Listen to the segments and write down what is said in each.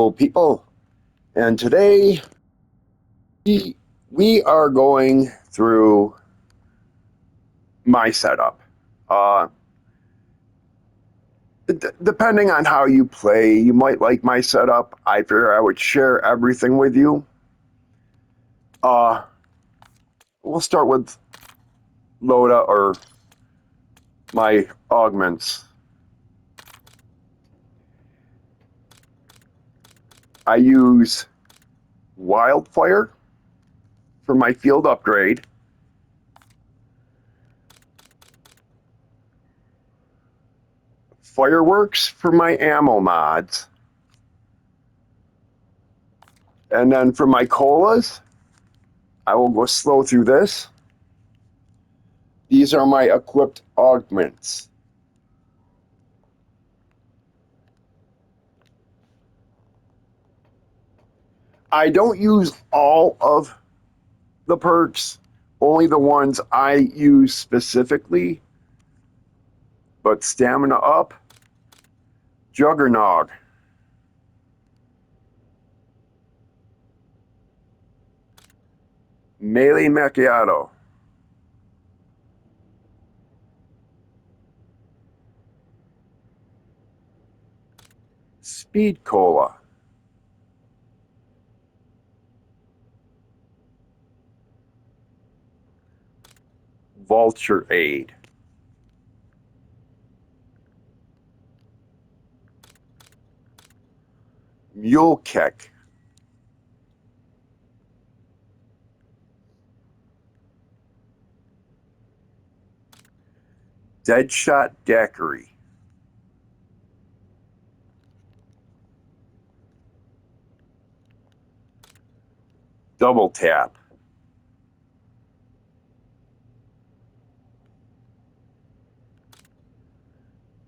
Hello, people. And today we are going through my setup. Uh, Depending on how you play, you might like my setup. I figure I would share everything with you. Uh, we'll start with Loda or my augments. I use Wildfire for my field upgrade. Fireworks for my ammo mods. And then for my colas, I will go slow through this. These are my equipped augments. I don't use all of the perks, only the ones I use specifically. But stamina up, Juggernog, Melee Macchiato, Speed Cola, Vulture Aid, Mule Kick, Deadshot Daiquiri, Double Tap,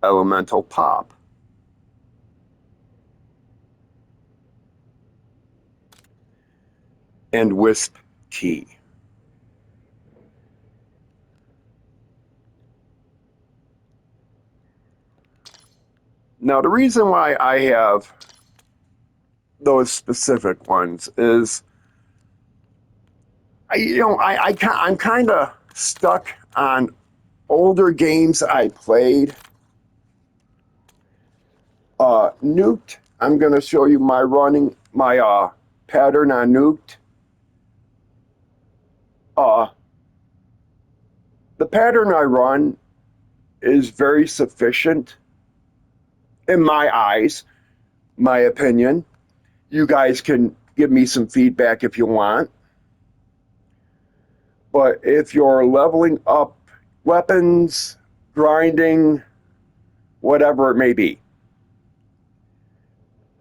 Elemental Pop, and Wisp Tea. Now, the reason why I have those specific ones is I'm kind of stuck on older games I played. Nuked. I'm going to show you my pattern on Nuked. The pattern I run is very sufficient in my eyes, my opinion. You guys can give me some feedback if you want. But if you're leveling up weapons, grinding, whatever it may be,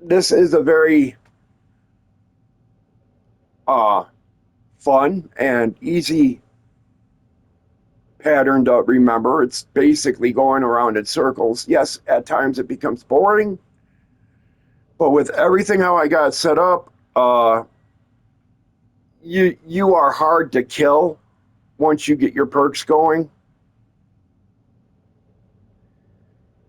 this is a very fun and easy pattern to remember. It's basically going around in circles. Yes, at times it becomes boring, but with everything how I got set up, you are hard to kill once you get your perks going,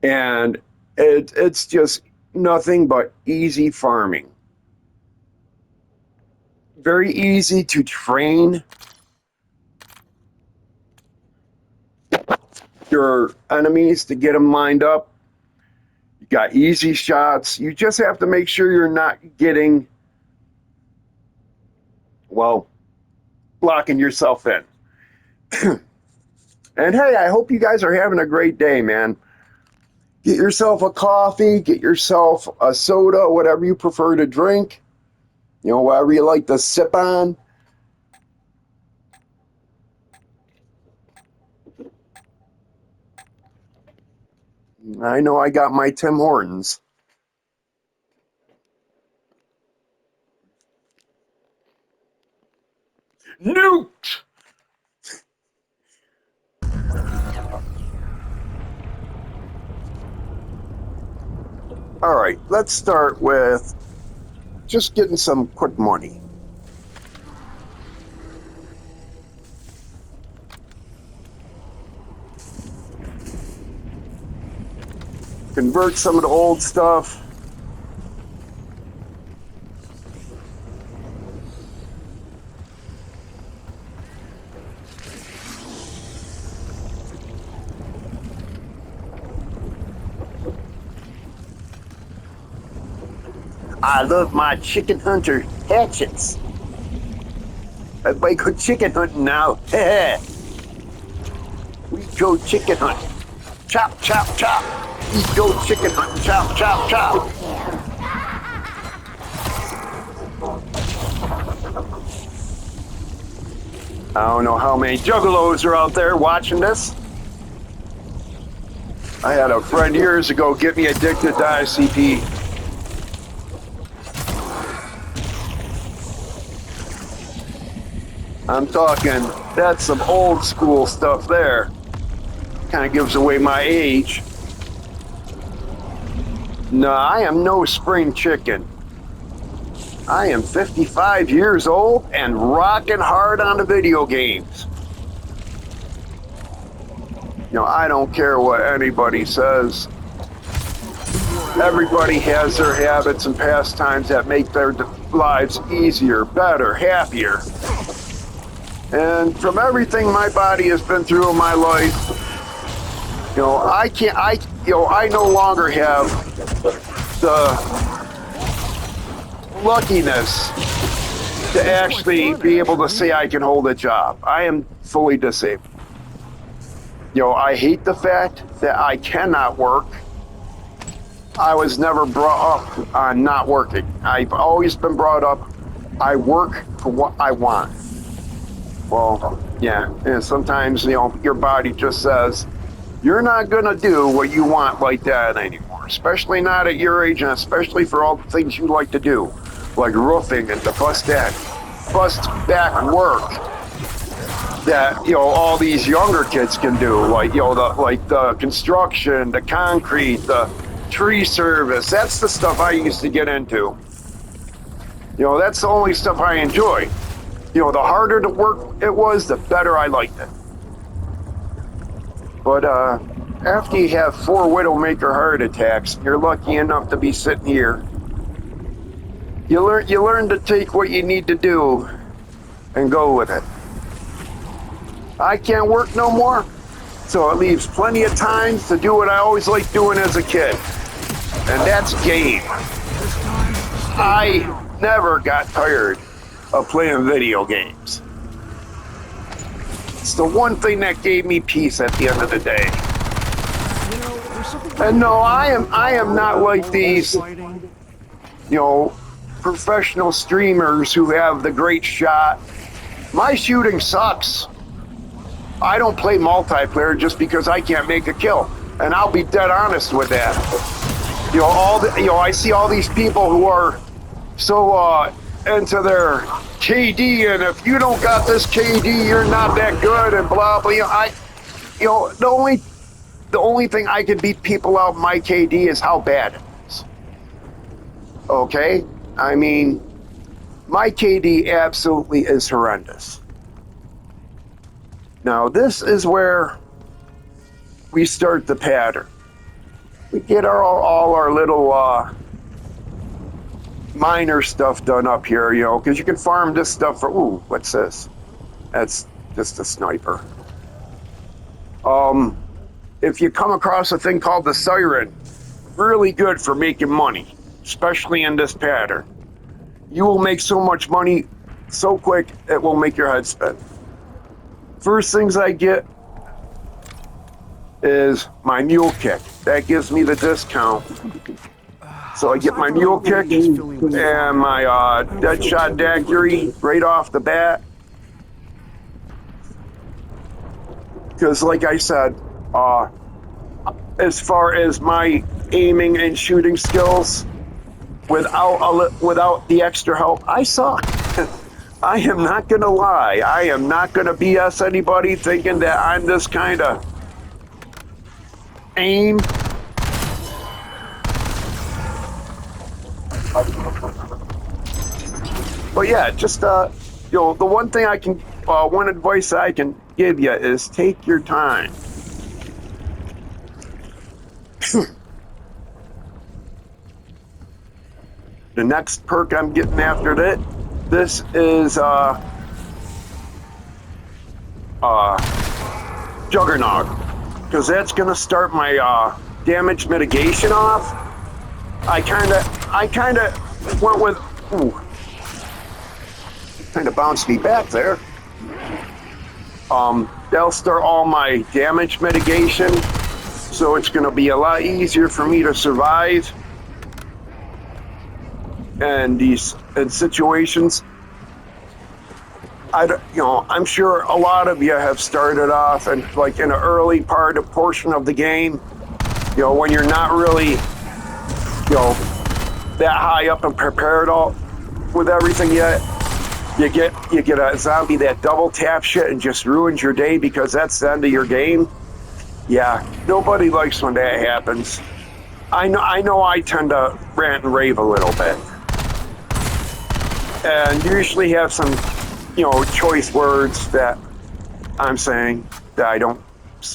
and it's just nothing but easy farming. Very easy to train your enemies to get them lined up. You got easy shots. You just have to make sure you're not getting, well, blocking yourself in. And hey, I hope you guys are having a great day, man. Get yourself a coffee, get yourself a soda, whatever you prefer to drink, whatever you like to sip on. I know I got my Tim Hortons. Newt! All right, let's start with just getting some quick money. Convert some of the old stuff. I love my chicken hunter hatchets. I might go chicken hunting now. We go chicken hunting. Chop, chop, chop. We go chicken hunting. Chop, chop, chop. I don't know how many juggalos are out there watching this. I had a friend years ago get me addicted to ICP. I'm talking, that's some old school stuff there. Kind of gives away my age. No, I am no spring chicken. I am 55 years old and rocking hard on the video games. You know, I don't care what anybody says. Everybody has their habits and pastimes that make their lives easier, better, happier. And from everything my body has been through in my life, you know, I no longer have the luckiness to actually be able to say I can hold a job. I am fully disabled. You know, I hate the fact that I cannot work. I was never brought up on not working. I've always been brought up, I work for what I want. Well, yeah, and sometimes, you know, your body just says, you're not gonna do what you want like that anymore, especially not at your age, and especially for all the things you like to do, like roofing and the bust back work that, you know, all these younger kids can do, like, you know, the construction, the concrete, the tree service. That's the stuff I used to get into. You know, that's the only stuff I enjoy. You know, the harder the work it was, the better I liked it. But after you have 4 Widowmaker heart attacks, you're lucky enough to be sitting here. You learn to take what you need to do and go with it. I can't work no more, so it leaves plenty of time to do what I always liked doing as a kid, and that's game. I never got tired of playing video games. It's the one thing that gave me peace at the end of the day. And no, I am not like these, you know, professional streamers who have the great shot. My shooting sucks. I don't play multiplayer just because I can't make a kill, and I'll be dead honest with that. You know, I see all these people who are so into their KD, and if you don't got this KD, you're not that good, and blah blah. The only thing I can beat people out my KD is how bad it is. Okay, I mean, my KD absolutely is horrendous. Now, this is where we start the pattern. We get all our little minor stuff done up here, you know, because you can farm this stuff for, ooh, what's this? That's just a sniper. If you come across a thing called the Siren, really good for making money, especially in this pattern. You will make so much money so quick, it will make your head spin. First things I get is my mule kick. That gives me the discount. So I get my mule kick and my Deadshot daggery right off the bat. Because like I said, as far as my aiming and shooting skills, without the extra help, I suck. I am not gonna lie. I am not gonna BS anybody thinking that I'm this kind of aim. But yeah, just you know, the one thing I can, one advice I can give you is take your time. The next perk I'm getting after this is Juggernaut, because that's gonna start my damage mitigation off. I kinda went with, ooh, kind of bounced me back there. That'll start all my damage mitigation, so it's going to be a lot easier for me to survive and these situations. I'm sure a lot of you have started off and like in an early portion of the game, when you're not really, that high up and prepared all with everything yet. You get a zombie that double tap shit and just ruins your day because that's the end of your game. Yeah, nobody likes when that happens. I know I tend to rant and rave a little bit. And usually have some, choice words that I'm saying that I don't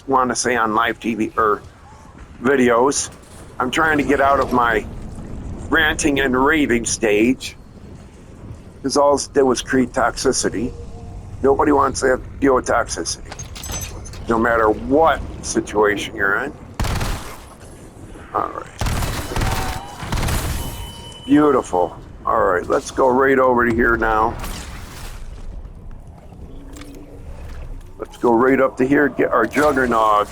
want to say on live TV or videos. I'm trying to get out of my ranting and raving stage. Because all it did was create toxicity. Nobody wants to deal with toxicity, no matter what situation you're in. All right. Beautiful. All right, let's go right over to here now. Let's go right up to here, get our Juggernaut,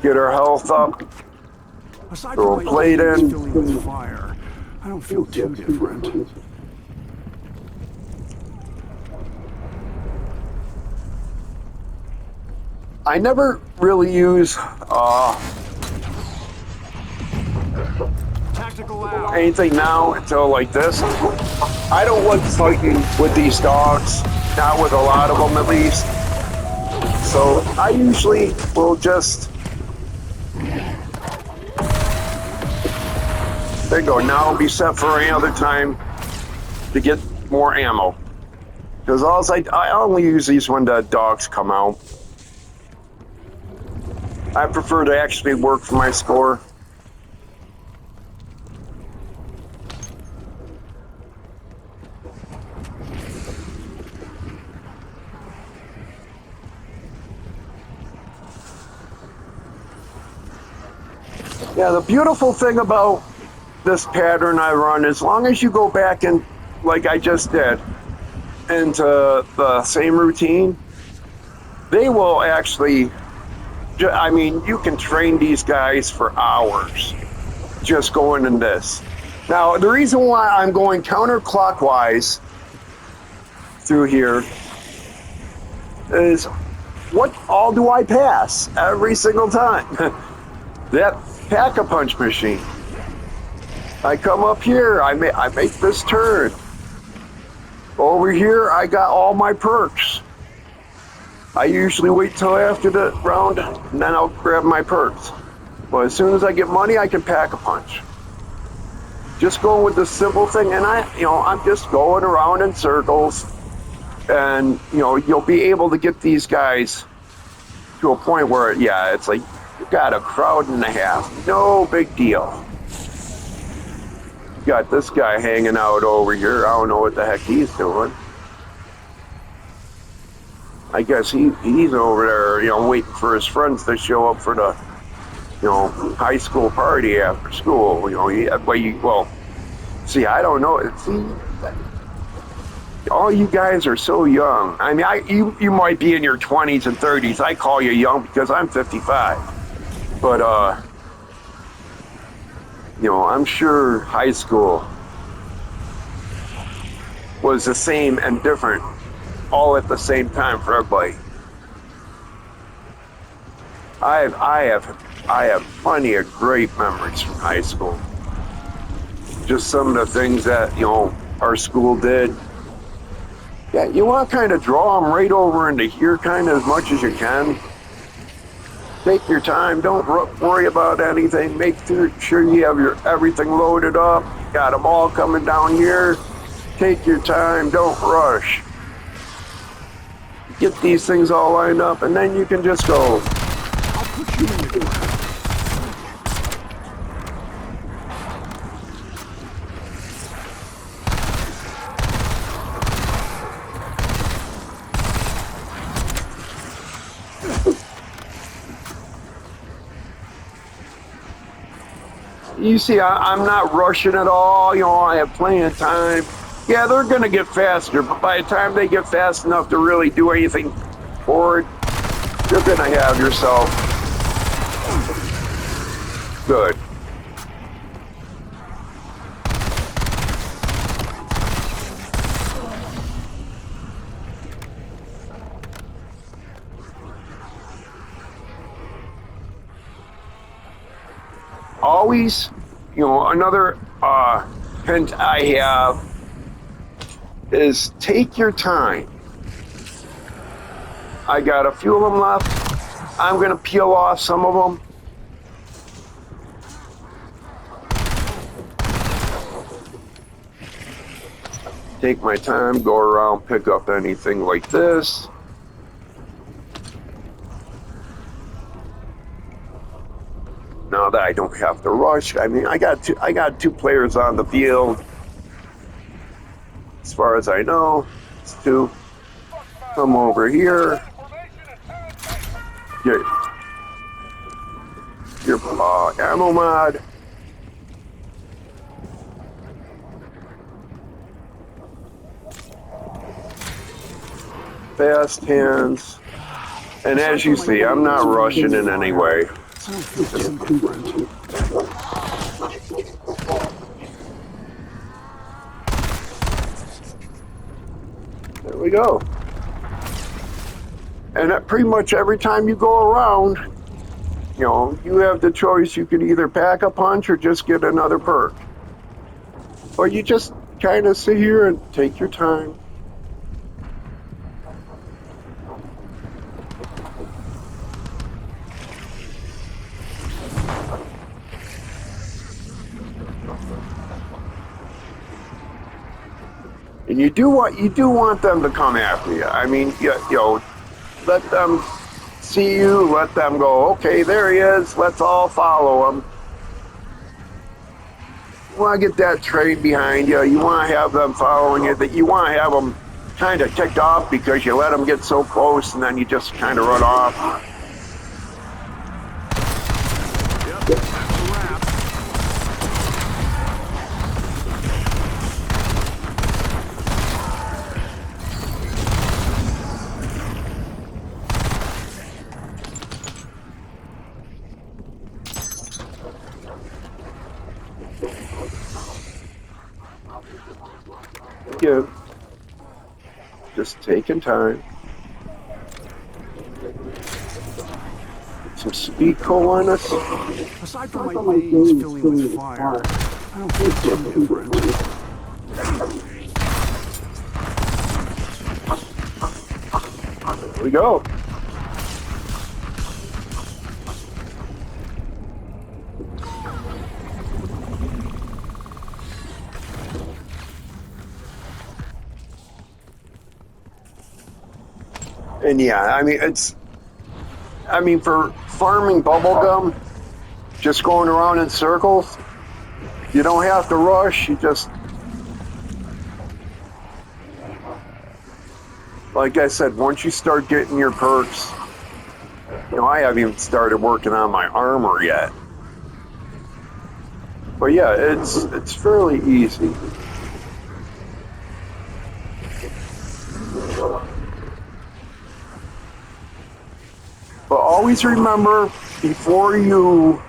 get our health up, throw a plate in. With fire, I don't feel too different. I never really use anything now until like this. I don't like fighting with these dogs, not with a lot of them at least. So I usually will just, there you go, now I'll be set for any other time to get more ammo. Because I only use these when the dogs come out. I prefer to actually work for my score. Yeah, the beautiful thing about this pattern I run, as long as you go back and, like I just did, into the same routine, they will actually, you can train these guys for hours just going in this. Now, the reason why I'm going counterclockwise through here is what all do I pass every single time? That Pack-a-Punch machine. I come up here, I make this turn. Over here, I got all my perks. I usually wait till after the round, and then I'll grab my perks. But as soon as I get money, I can Pack-a-Punch. Just going with this simple thing, and I'm just going around in circles, and you'll be able to get these guys to a point where, yeah, it's like you got a crowd and a half, no big deal. Got this guy hanging out over here. I don't know what the heck he's doing. I guess he's over there, waiting for his friends to show up for the, high school party after school. See, I don't know. See, all you guys are so young. I mean, you might be in your 20s and 30s. I call you young because I'm 55. But, I'm sure high school was the same and different all at the same time for everybody. I have plenty of great memories from high school. Just some of the things that, our school did. Yeah, you want to kind of draw them right over into here kind of as much as you can. Take your time. Don't worry about anything. Make sure you have everything loaded up. Got them all coming down here. Take your time. Don't rush. Get these things all lined up, and then you can just go. I'll put you in the ground. You see, I'm not rushing at all. You know, I have plenty of time. Yeah, they're going to get faster, but by the time they get fast enough to really do anything forward, you're going to have yourself good. Always, you know, another hint I have is take your time. I got a few of them left. I'm going to peel off some of them. Take my time, go around, pick up anything like this. Now that I don't have to rush, I mean, I got two players on the field. As far as I know, it's two. Come over here. Get your ammo mod. Fast hands. And as you see, I'm not rushing in any way. I don't feel too different. There we go. And pretty much every time you go around, you know, you have the choice. You can either pack a punch or just get another perk. Or you just kind of sit here and take your time. And you do want them to come after you. I mean, you know, let them see you, let them go, okay, there he is, let's all follow him. You want to get that train behind you. You want to have them following you. That you want to have them kind of ticked off because you let them get so close and then you just kind of run off. Yep, that's a wrap. Again, just taking time. Some speed coolness. Aside from my veins filling with fire, I don't feel too different. There we go. And yeah, I mean, for farming bubblegum, just going around in circles, you don't have to rush, you just, like I said, once you start getting your perks, you know, I haven't even started working on my armor yet. But yeah, it's fairly easy. But always remember, before you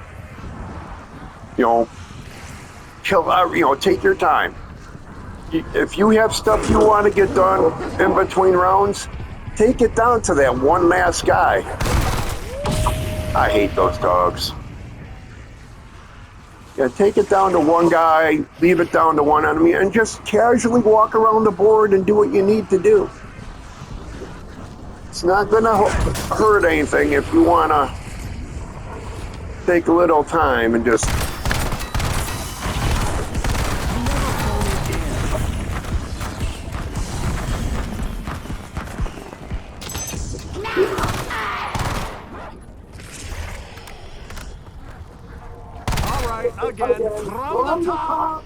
know, kill out, you know, take your time. If you have stuff you want to get done in between rounds, take it down to that one last guy. I hate those dogs. Yeah, take it down to one guy, leave it down to one enemy, and just casually walk around the board and do what you need to do. It's not going to hurt anything if you want to take a little time and just... All right, again, from the top.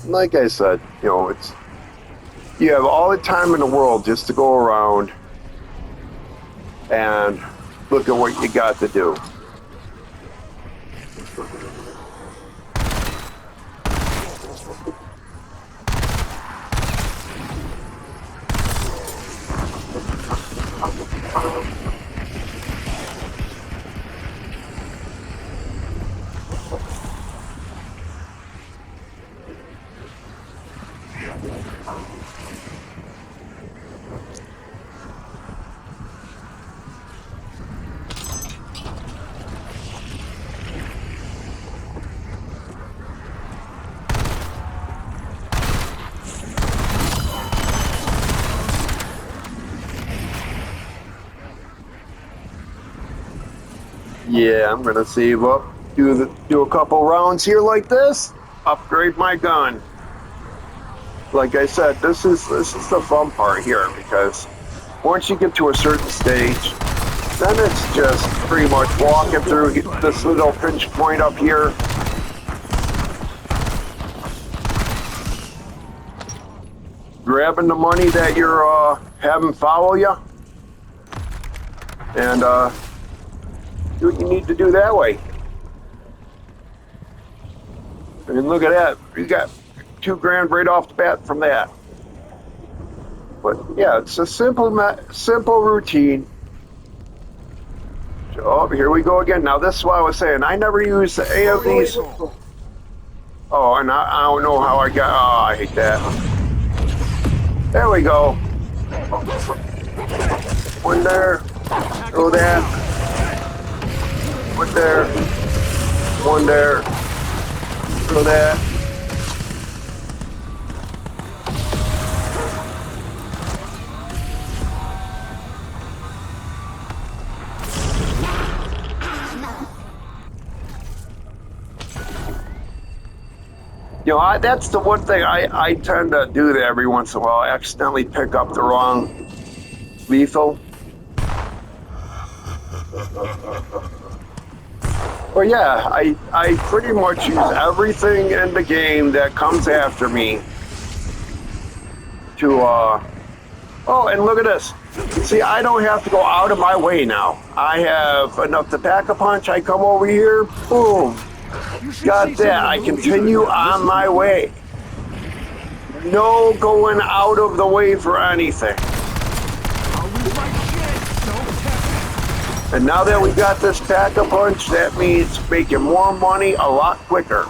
like I said, it's you have all the time in the world just to go around and look at what you got to do. Yeah, I'm gonna save up, do a couple rounds here like this, upgrade my gun. Like I said, this is the fun part here, because once you get to a certain stage, then it's just pretty much walking through this little pinch point up here. Grabbing the money that you're having follow you, and do what you need to do that way. And look at that, you got $2,000 right off the bat from that. But yeah, it's a simple routine. Oh, here we go again. Now this is what I was saying. I never used any of these. Oh, and I don't know how I got. Oh, I hate that. There we go. One there. Throw that. One there. One there. Throw that. That's the one thing I tend to do that every once in a while. I accidentally pick up the wrong lethal. Well, yeah, I pretty much use everything in the game that comes after me to, oh, and look at this. See, I don't have to go out of my way now. I have enough to pack a punch. I come over here, boom. Got that. I continue on my way. No going out of the way for anything. And now that we got this pack-a-punch, that means making more money a lot quicker.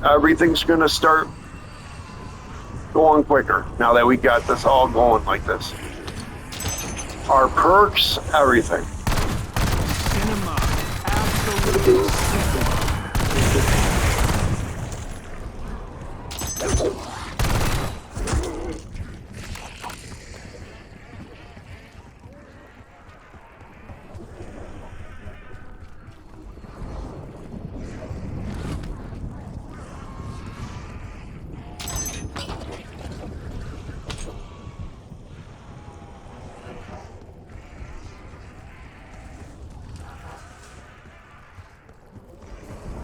Everything's going to start going quicker now that we got this all going like this. Our perks, everything. Cinema. Absolute cinema.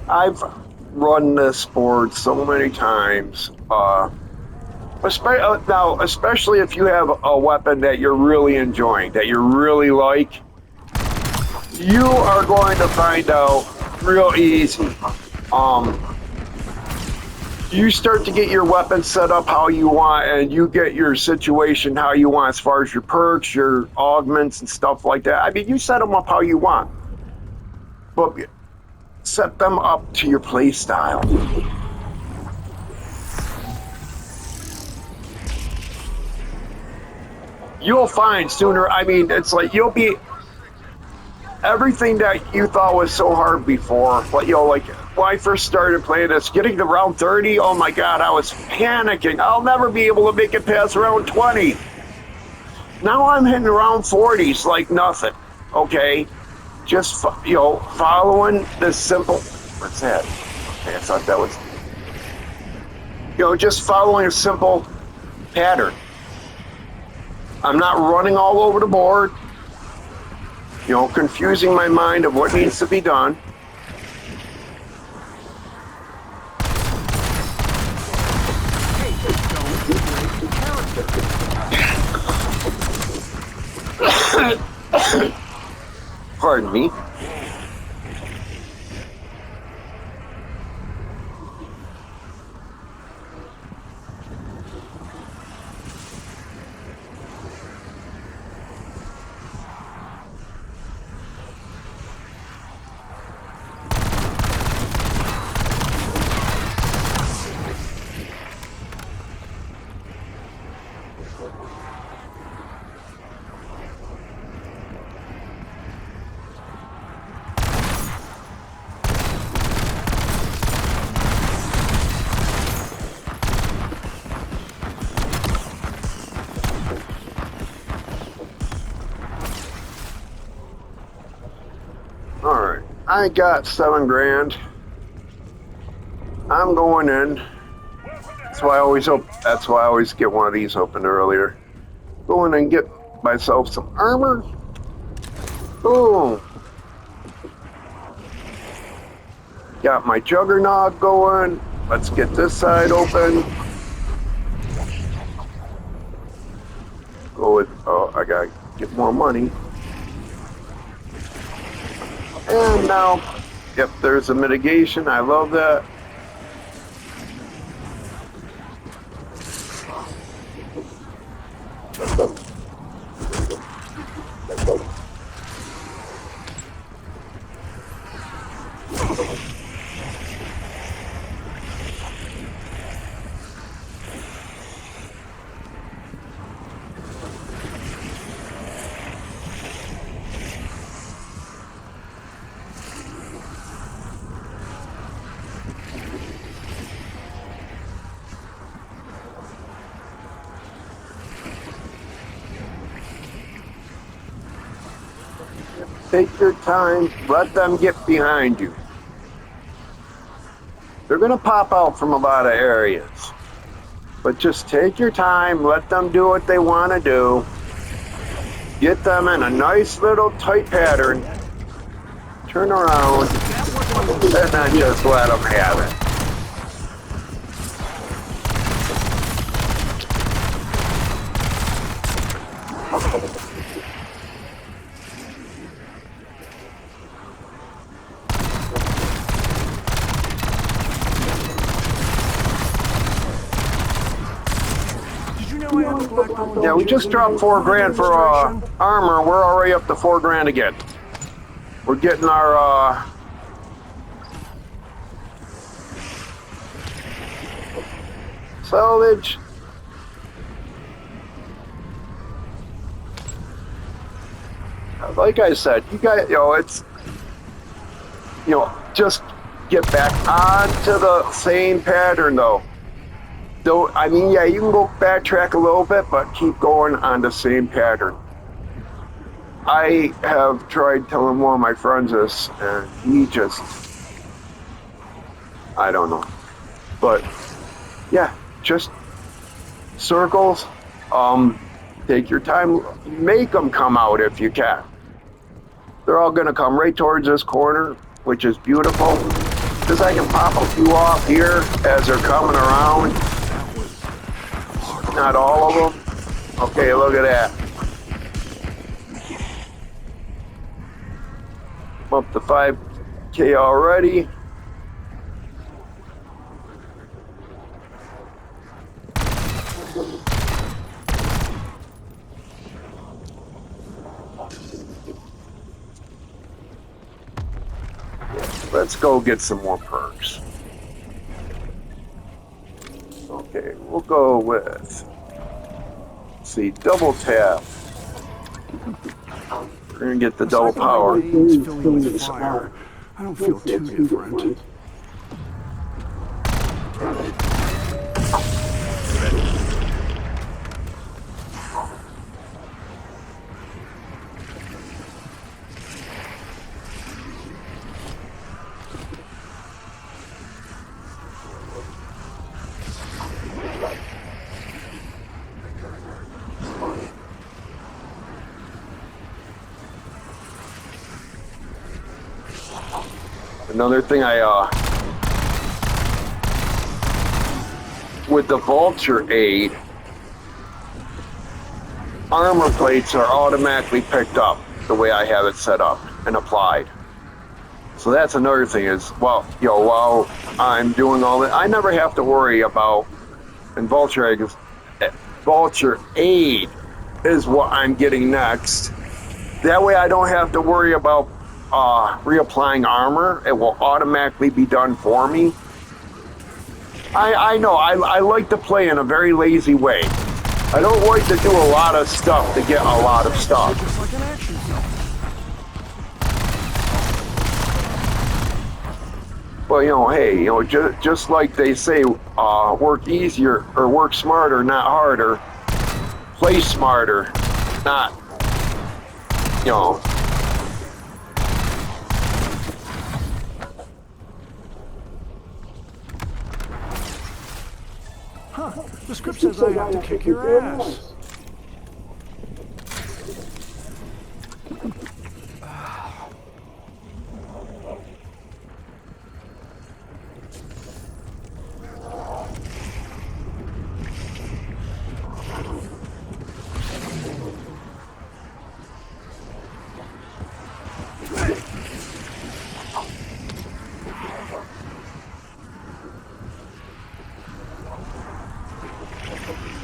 I've run this board so many times. Especially if you have a weapon that you're really enjoying, that you really like, you are going to find out real easy. You start to get your weapon set up how you want, and you get your situation how you want as far as your perks, your augments, and stuff like that. I mean, you set them up how you want. But set them up to your play style. You'll find sooner, I mean, it's like you'll be, everything that you thought was so hard before, like, like when I first started playing this, getting to round 30, oh my God, I was panicking. I'll never be able to make it past round 20. Now I'm hitting round 40s like nothing, okay? Just, following this simple, what's that? Okay, I thought that was, just following a simple pattern. I'm not running all over the board, confusing my mind of what needs to be done. Pardon me. Alright, I got $7,000. I'm going in. That's why I always get one of these opened earlier. Go in and get myself some armor. Boom. Got my juggernaut going. Let's get this side open. Go with, oh, I gotta get more money. And now, yep, there's a mitigation. I love that. Take your time, let them get behind you. They're gonna pop out from a lot of areas. But just take your time, let them do what they wanna do. Get them in a nice little tight pattern. Turn around, and then just let them have it. Yeah, we just dropped $4,000 for armor. We're already up to $4,000 again. We're getting our salvage. Like I said, you guys, it's, just get back onto the same pattern though. Though, I mean, yeah, you can go backtrack a little bit, but keep going on the same pattern. I have tried telling one of my friends this, and he just, I don't know. But, yeah, just circles, take your time, make them come out if you can. They're all gonna come right towards this corner, which is beautiful, because I can pop a few off here as they're coming around. Not all of them. Okay, look at that. I'm up to 5K already. Let's go get some more perks. Okay, we'll go with, let's see, double tap. We're gonna get the double power. Filling with fire. I don't feel too different. Another thing with the Vulture aid, armor plates are automatically picked up the way I have it set up. and applied. So that's another thing is, well, while I'm doing all that, I never have to worry about, and Vulture Aid is what I'm getting next. That way I don't have to worry about reapplying armor. It will automatically be done for me. I know, I like to play in a very lazy way. I don't like to do a lot of stuff to get a lot of stuff. Just like an action film. Well, hey, just like they say, work easier or work smarter, not harder. Play smarter, not, Huh. The script says I have to kick your ass.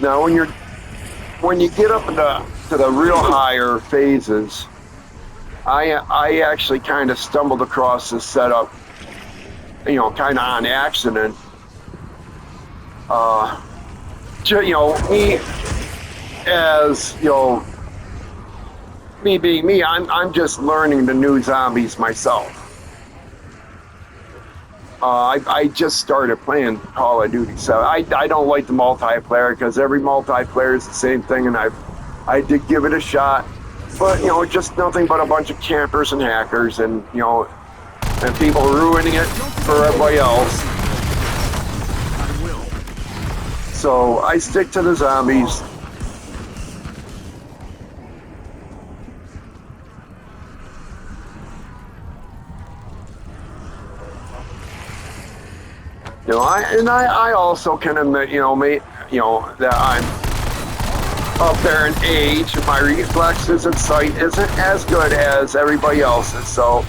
Now, when you get up to the real higher phases, I actually kind of stumbled across this setup, kind of on accident. Me as me being me, I'm just learning the new zombies myself. I just started playing Call of Duty, so I don't like the multiplayer because every multiplayer is the same thing, and I did give it a shot, but just nothing but a bunch of campers and hackers, and and people ruining it for everybody else. I will. So I stick to the zombies. I also can admit, that I'm up there in age. My reflexes and sight isn't as good as everybody else's, so.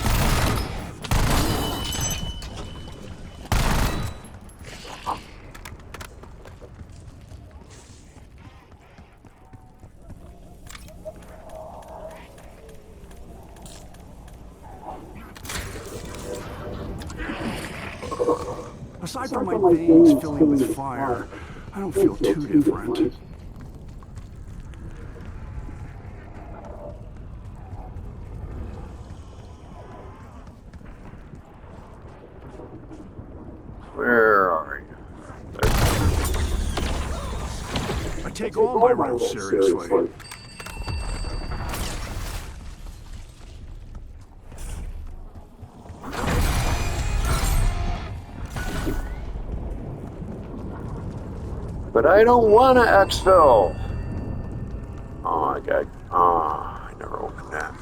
Aside from my veins filling with fire, I don't feel too different. Where are you? I take all my roles seriously. But I don't want to exfil. I never opened that.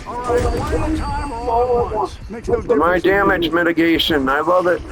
Alright, one at a time or all at once. Makes no difference. My damage mitigation, I love it.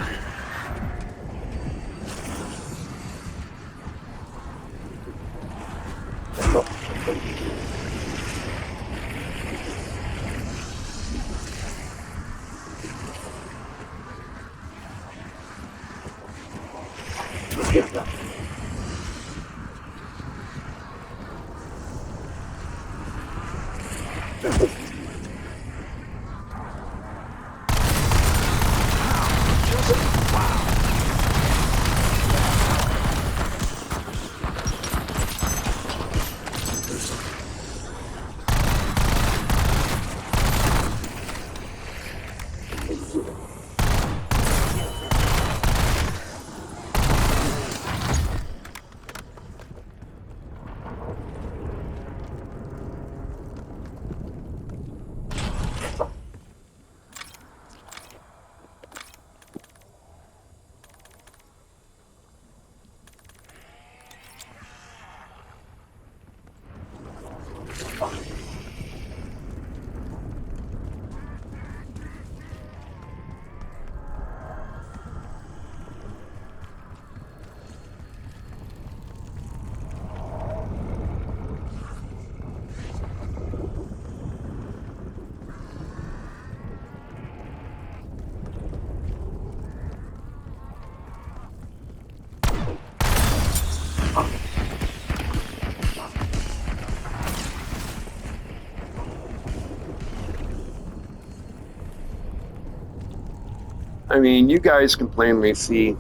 I mean, you guys can plainly see.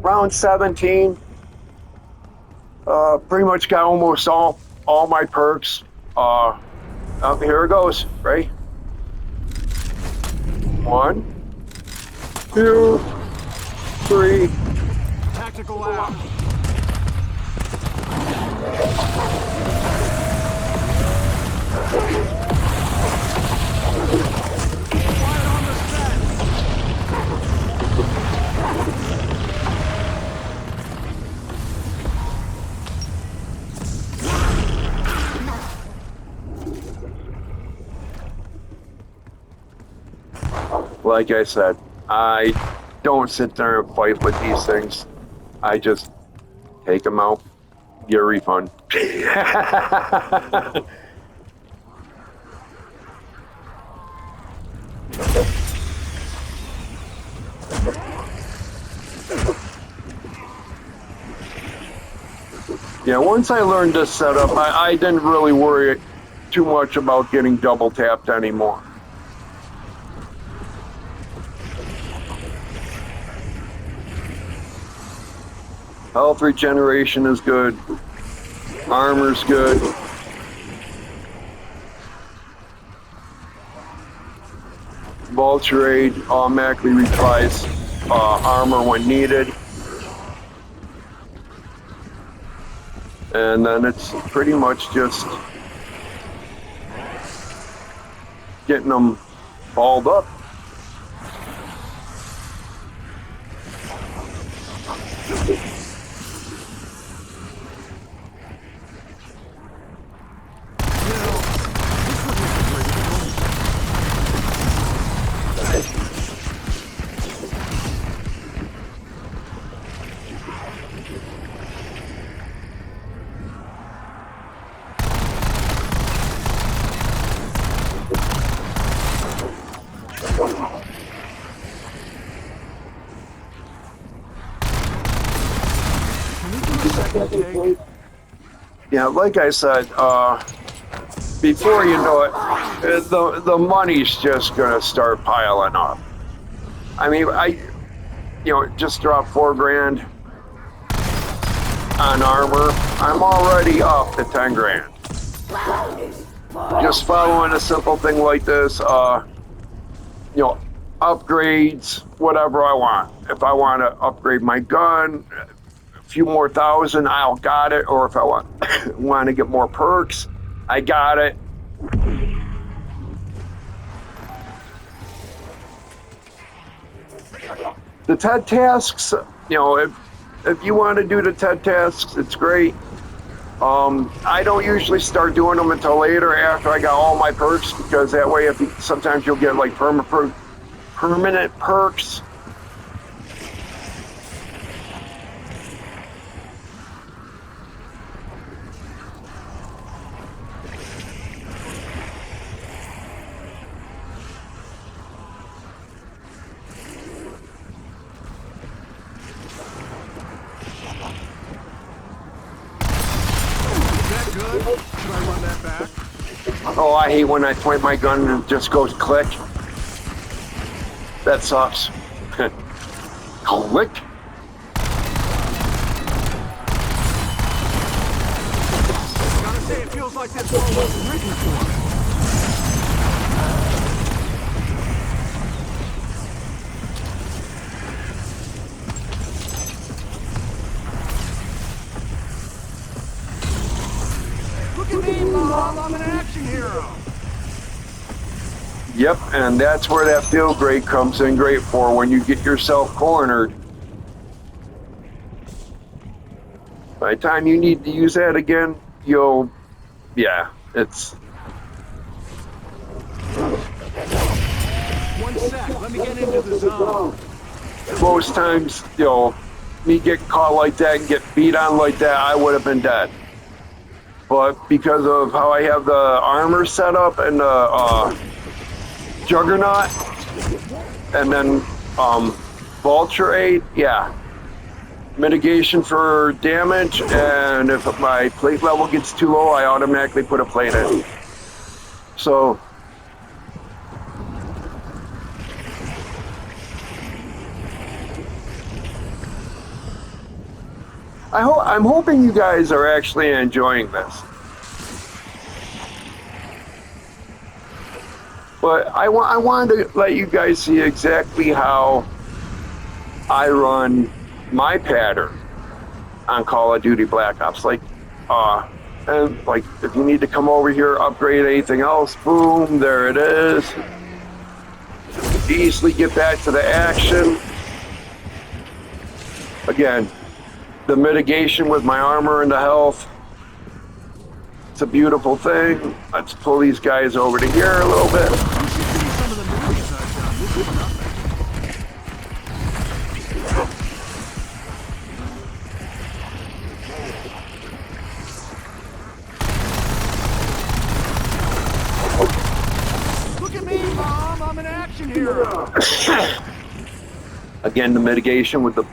Round 17, pretty much got almost all my perks. Here it goes, right? 1, 2, 3. Tactical out. Quiet on the set. Like I said, I don't sit there and fight with these things. I just take them out, get a refund. Yeah, once I learned this setup, I didn't really worry too much about getting double tapped anymore. Health regeneration is good. Armor's good. Vulture Aid automatically replies armor when needed. And then it's pretty much just getting them balled up. Yeah, like I said, before you know it, the money's just gonna start piling up. I mean, just dropped $4 on armor. I'm already up to 10 grand. Just following a simple thing like this, upgrades, whatever I want. If I want to upgrade my gun, a few more thousand, I'll got it. Or if I want to get more perks, I got it. The TED tasks, if you want to do the TED tasks, it's great. I don't usually start doing them until later after I got all my perks, because that way, sometimes you'll get like permanent perks. Oh, I hate when I point my gun and it just goes click. That sucks. Click. Gotta say, it feels like this world wasn't written for me. Look at me, Mom! I'm an action hero! Yep, and that's where that field grade comes in great for, when you get yourself cornered. By the time you need to use that again, it's... One sec, let me get into the zone. Most times, me get caught like that and get beat on like that, I would have been dead. But because of how I have the armor set up and the Juggernaut, and then Vulture Aid, yeah. mitigation for damage, and if my plate level gets too low, I automatically put a plate in. So I'm hoping you guys are actually enjoying this. But I wanted to let you guys see exactly how I run my pattern on Call of Duty Black Ops. And like if you need to come over here, upgrade anything else, boom, there it is. Easily get back to the action. Again, the mitigation with my armor and the health. It's a beautiful thing. Let's pull these guys over to here a little bit. Some of the movies I've done. This is nothing. Look at me, Mom! I'm an action hero! Again, the mitigation with the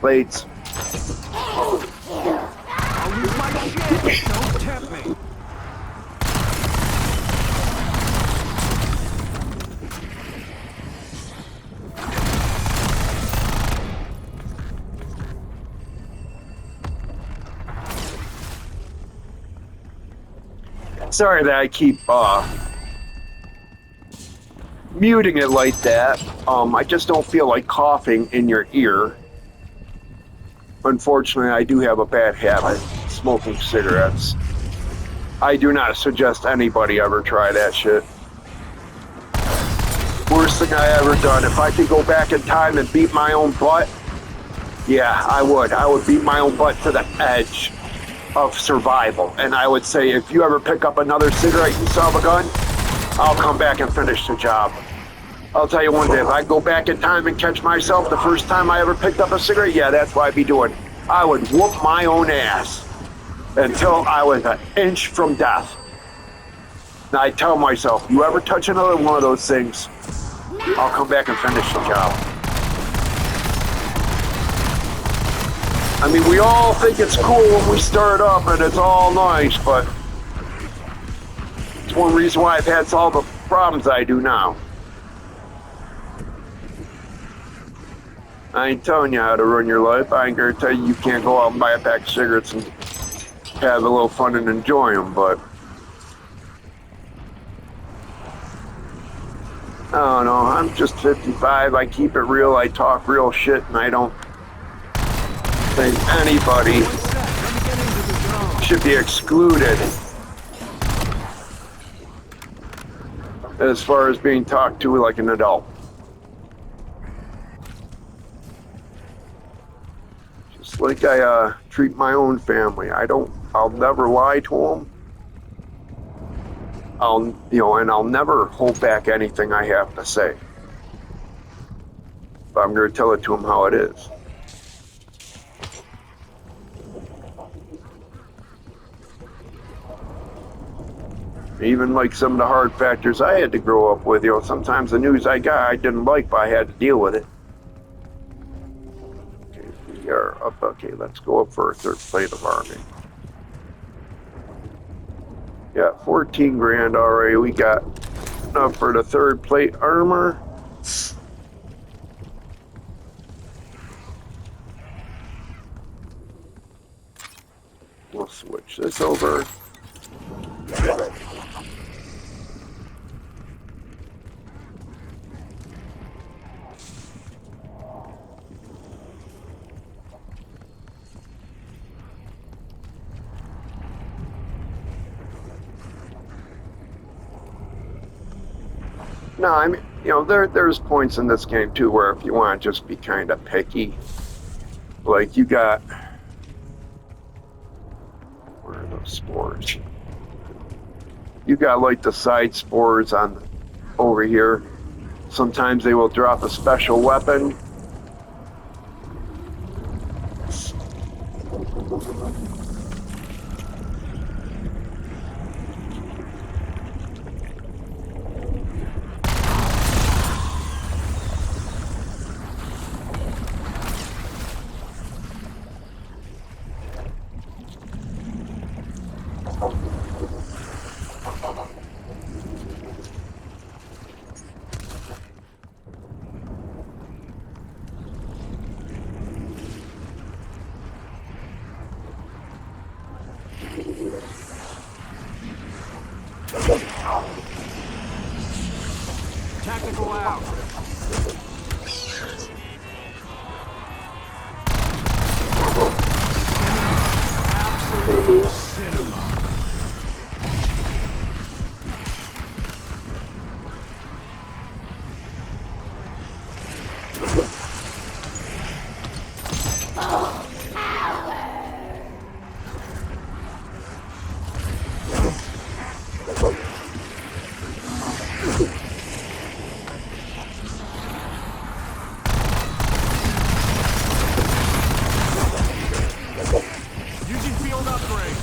plates. I'll lose my shit! Don't tempt me! Sorry that I keep muting it like that. I just don't feel like coughing in your ear. Unfortunately, I do have a bad habit, smoking cigarettes. I do not suggest anybody ever try that shit. Worst thing I ever done. If I could go back in time and beat my own butt, yeah, I would. I would beat my own butt to the edge of survival. And I would say, if you ever pick up another cigarette, you still have a gun, I'll come back and finish the job. I'll tell you one thing, if I go back in time and catch myself the first time I ever picked up a cigarette, yeah, that's what I'd be doing. I would whoop my own ass until I was an inch from death. And I tell myself, you ever touch another one of those things, I'll come back and finish the job. I mean, we all think it's cool when we start up and it's all nice, but it's one reason why I've had all the problems I do now. I ain't telling you how to run your life. I ain't gonna tell you you can't go out and buy a pack of cigarettes and have a little fun and enjoy them, but I don't know. I'm just 55. I keep it real. I talk real shit, and I don't think anybody should be excluded as far as being talked to like an adult. Just like I treat my own family. I'll never lie to them. I'll never hold back anything I have to say. But I'm going to tell it to them how it is. Even like some of the hard factors I had to grow up with, sometimes the news I got I didn't like, but I had to deal with it. Okay, we are up. Okay, let's go up for a third plate of army. Yeah, 14 grand already. We got enough for the third plate armor. We'll switch this over. No, I mean, there's points in this game too where if you want to just be kind of picky, like you got, where are those spores? You got like the side spores on over here. Sometimes they will drop a special weapon. Tactical out. Absolute cinema. Using field upgrade.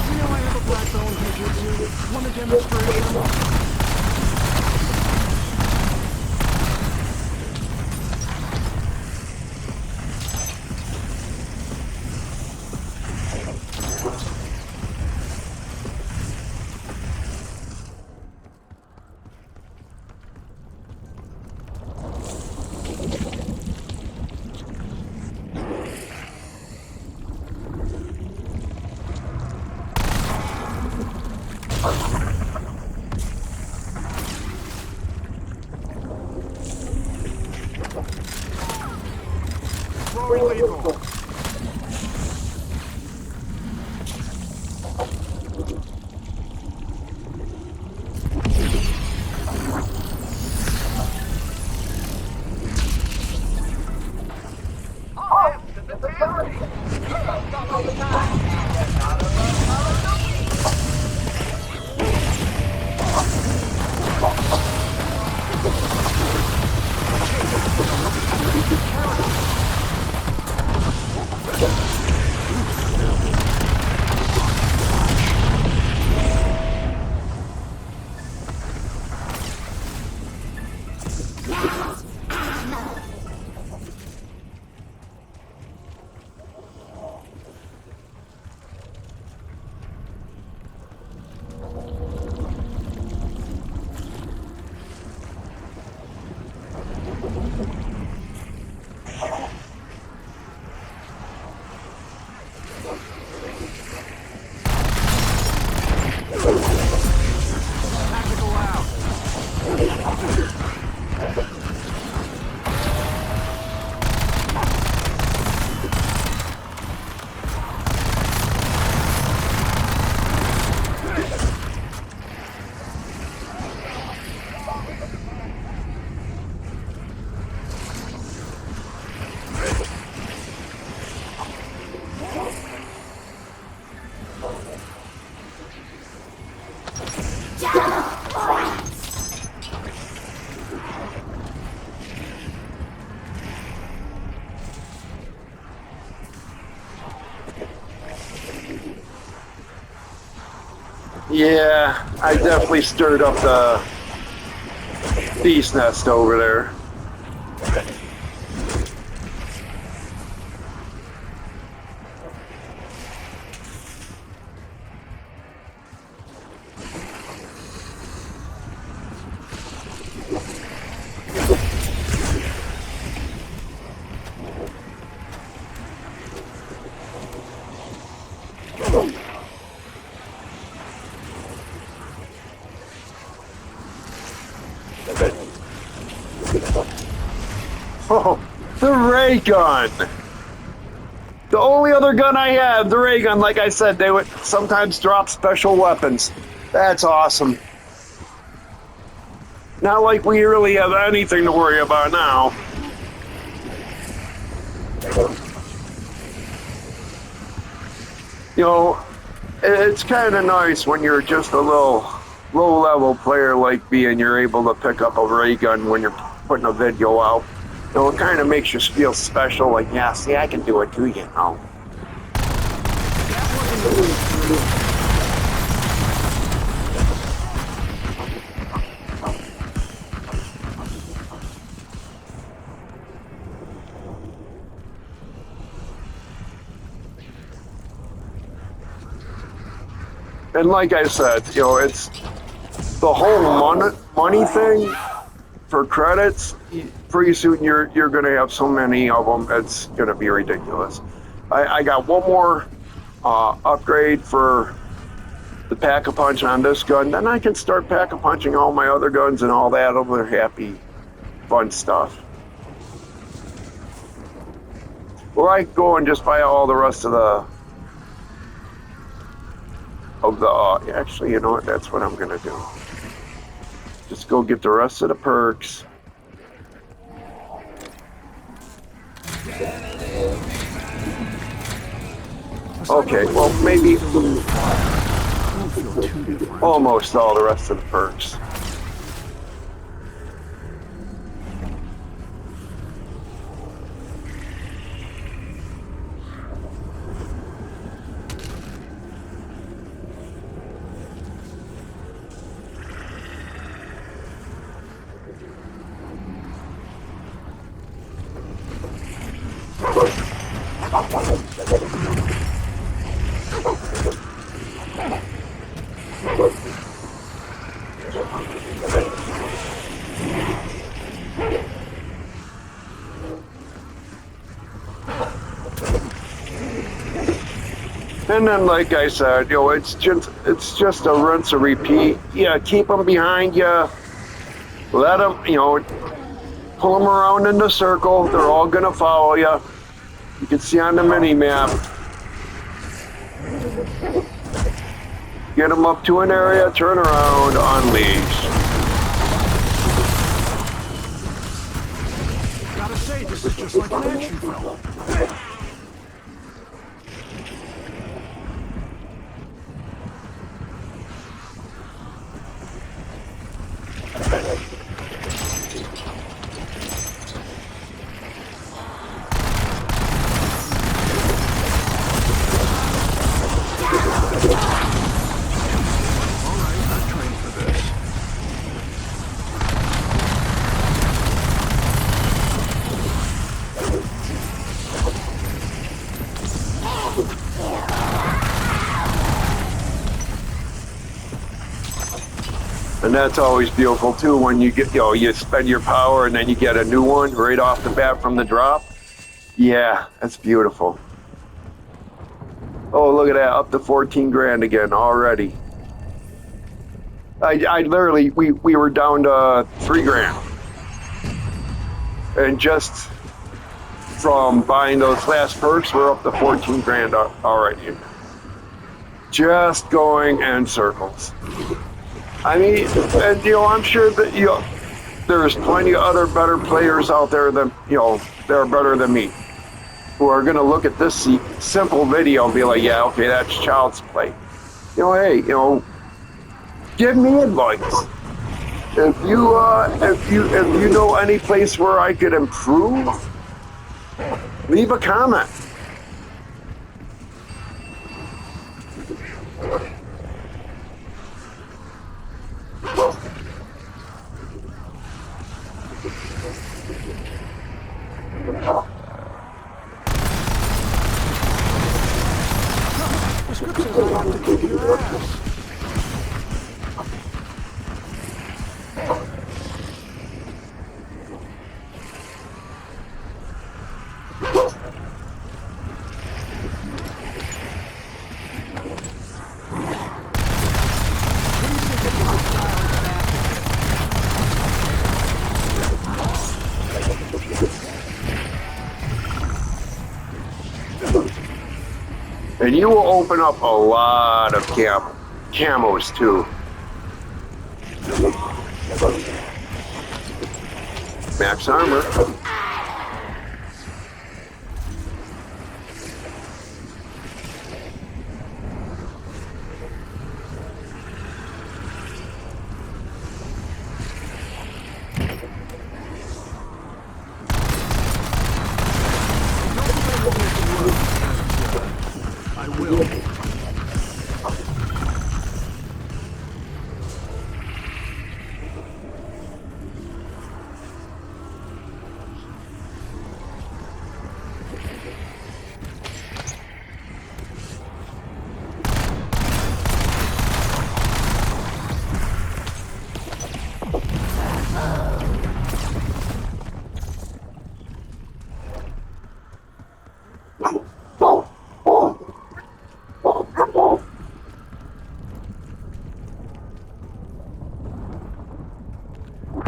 You know I have a black belt in jiu-jitsu. Want a demonstration? Throwing lethal. Tactical out. Yeah, I definitely stirred up the beast nest over there. Oh, the ray gun! The only other gun I have, the ray gun, like I said, they would sometimes drop special weapons. That's awesome. Not like we really have anything to worry about now. You know, it's kind of nice when you're just a little low-level player like me and you're able to pick up a ray gun when you're putting a video out. You know, it kind of makes you feel special, like, yeah, see, I can do it too, you know. And like I said, you know, it's the whole money thing for credits. Pretty soon you're going to have so many of them, it's going to be ridiculous. I got one more upgrade for the Pack-a-Punch on this gun, then I can start Pack-a-Punching all my other guns and all that other happy, fun stuff. Or I can go and just buy all the rest of the actually, you know what, that's what I'm gonna do. Just go get the rest of the perks. Okay, well, maybe almost all the rest of the perks. And then, like I said, you know, it's just a rinse and repeat. Yeah, keep them behind you. Let them, you know, pull them around in the circle. They're all gonna follow you. You can see on the mini map. Get them up to an area, turn around, unleash. Gotta say, this is just like an action film. And that's always beautiful too when you get, you know, you spend your power and then you get a new one right off the bat from the drop. Yeah, that's beautiful. Oh, look at that, up to 14 grand again already. I literally, we were down to 3 grand. And just from buying those last perks, we're up to 14 grand already. Just going in circles. I mean, and, you know, I'm sure that, you know, there's plenty of other better players out there than, you know, that are better than me, who are going to look at this simple video and be like, yeah, okay, that's child's play. You know, hey, you know, give me advice. If you know any place where I could improve, leave a comment. And you will open up a lot of camos too. Max armor.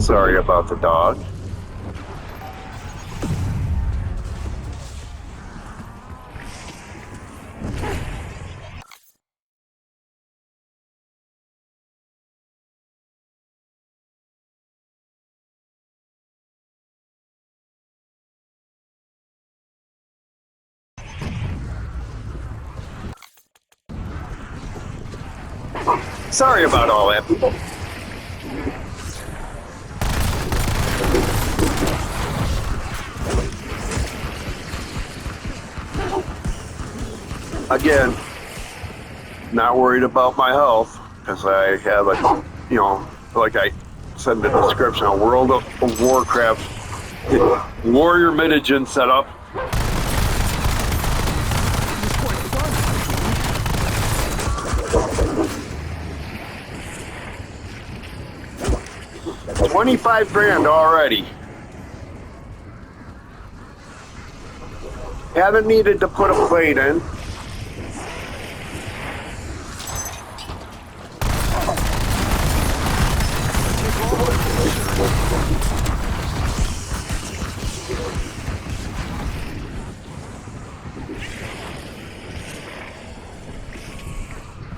Sorry about the dog. Sorry about all that, people. Again, not worried about my health because I have a, like I said in the description, a World of Warcraft warrior mutagen setup. It's quite fun, actually. 25 grand already. Haven't needed to put a plate in.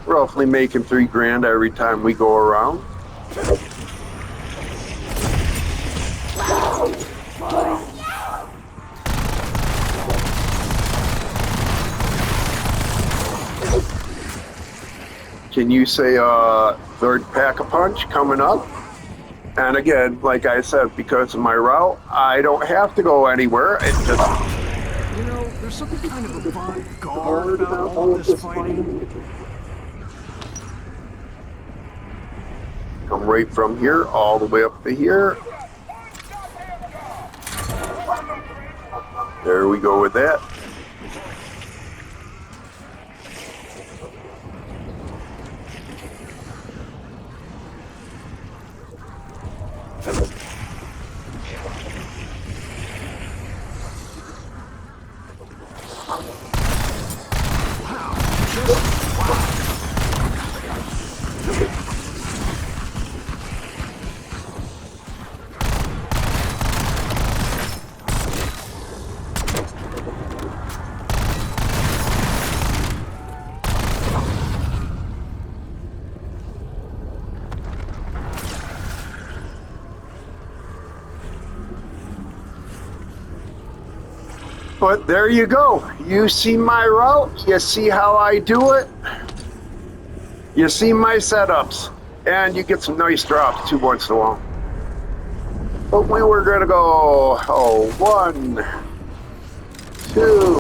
Roughly making 3 grand every time we go around. Can you say third Pack-a-Punch coming up? And again, like I said, because of my route, I don't have to go anywhere. It just... You know, there's something kind of avant-garde about all this fighting. Come right from here all the way up to here. There we go with that. But there you go. You see my route. You see how I do it. You see my setups. And you get some nice drops too once in a while. But we were going to go, 1, 2.